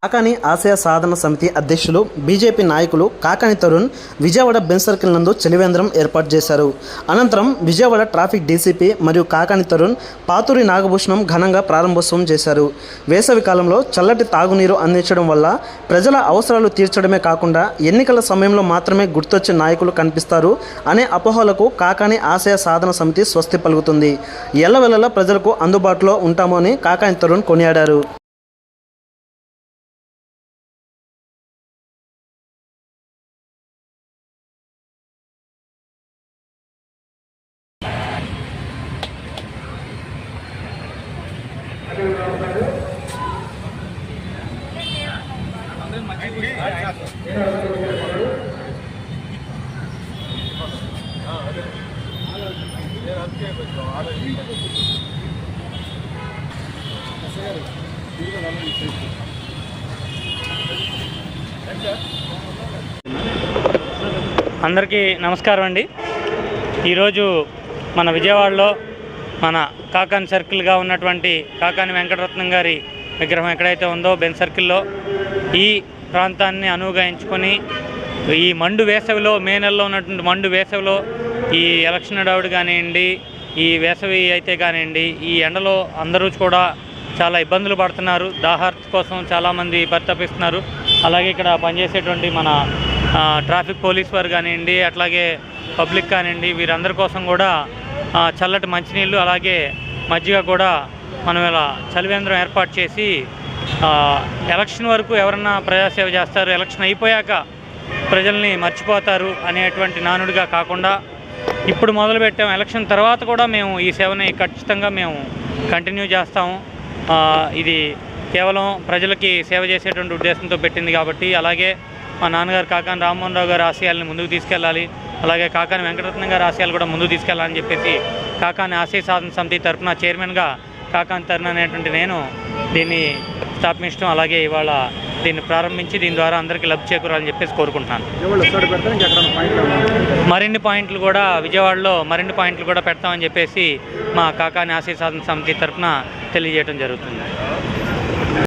కాకాని ఆశయ సాధన సమితి అధ్యక్షులు బీజేపీ నాయకులు కాకాని తరుణ్ విజయవాడ బెంచ్ సర్కిల్ నందు చలివేంద్రం ఏర్పాటు చేశారు. అనంతరం విజయవాడ ట్రాఫిక్ డీసీపీ మరియు కాకాని తరుణ్ పాతూరి నాగభూషణం ఘనంగా ప్రారంభోత్సవం చేశారు. వేసవి కాలంలో చల్లటి తాగునీరు అందించడం వల్ల ప్రజల అవసరాలు తీర్చడమే కాకుండా ఎన్నికల సమయంలో మాత్రమే గుర్తొచ్చే నాయకులు కనిపిస్తారు అనే అపోహలకు కాకాని ఆశయ సాధన సమితి స్వస్తి పలుకుతుంది. ఎల్లవెల్లలా ప్రజలకు అందుబాటులో ఉంటాము అని కాకాని తరుణ్ కొనియాడారు. అందరికీ నమస్కారం అండి. ఈరోజు మన విజయవాడలో మన కాకాని సర్కిల్గా ఉన్నటువంటి కాకాని వెంకటరత్నం గారి విగ్రహం ఎక్కడైతే ఉందో బెంచ్ సర్కిల్లో ఈ ప్రాంతాన్ని అనువుగాయించుకొని ఈ మండు వేసవిలో మే నెలలో ఉన్నటువంటి మండు వేసవిలో ఈ ఎలక్షన్ హడావుడి కానివ్వండి, ఈ వేసవి అయితే కానివ్వండి, ఈ ఎండలో అందరూ కూడా చాలా ఇబ్బందులు పడుతున్నారు. దాహార్తి కోసం చాలామంది పరితపిస్తున్నారు. అలాగే ఇక్కడ పనిచేసేటువంటి మన ట్రాఫిక్ పోలీస్ వారు కానివ్వండి, అట్లాగే పబ్లిక్ కానివ్వండి, వీరందరి కోసం కూడా చల్లటి మంచినీళ్ళు అలాగే మజ్జిగ కూడా మనం ఇలా చలివేంద్రం ఏర్పాటు చేసి ఎలక్షన్ వరకు ఎవరన్నా ప్రజాసేవ చేస్తారు, ఎలక్షన్ అయిపోయాక ప్రజల్ని మర్చిపోతారు అనేటువంటి నానుడిగా కాకుండా ఇప్పుడు మొదలుపెట్టాం. ఎలక్షన్ తర్వాత కూడా మేము ఈ సేవని ఖచ్చితంగా మేము కంటిన్యూ చేస్తాము. ఇది కేవలం ప్రజలకి సేవ చేసేటువంటి ఉద్దేశంతో పెట్టింది కాబట్టి, అలాగే మా నాన్నగారు కాకాని రామ్మోహన్ రావు గారి ఆశయాలను ముందుకు తీసుకెళ్ళాలి, అలాగే కాకాని వెంకటరత్నం గారి ఆశయాలు కూడా ముందుకు తీసుకెళ్లాలని చెప్పేసి కాకాని ఆశయ సాధన సమితి తరఫున చైర్మన్గా కాకాని తరుణ్ అనేటువంటి నేను దీన్ని స్థాపించడం, అలాగే ఇవాళ దీన్ని ప్రారంభించి దీని ద్వారా అందరికీ లబ్ధి చేకూరాలని చెప్పేసి కోరుకుంటున్నాను. మరిన్ని పాయింట్లు కూడా విజయవాడలో మరిన్ని పాయింట్లు కూడా పెడతామని చెప్పేసి మా కాకాని ఆశయ సాధన సమితి తరఫున తెలియజేయడం జరుగుతుంది.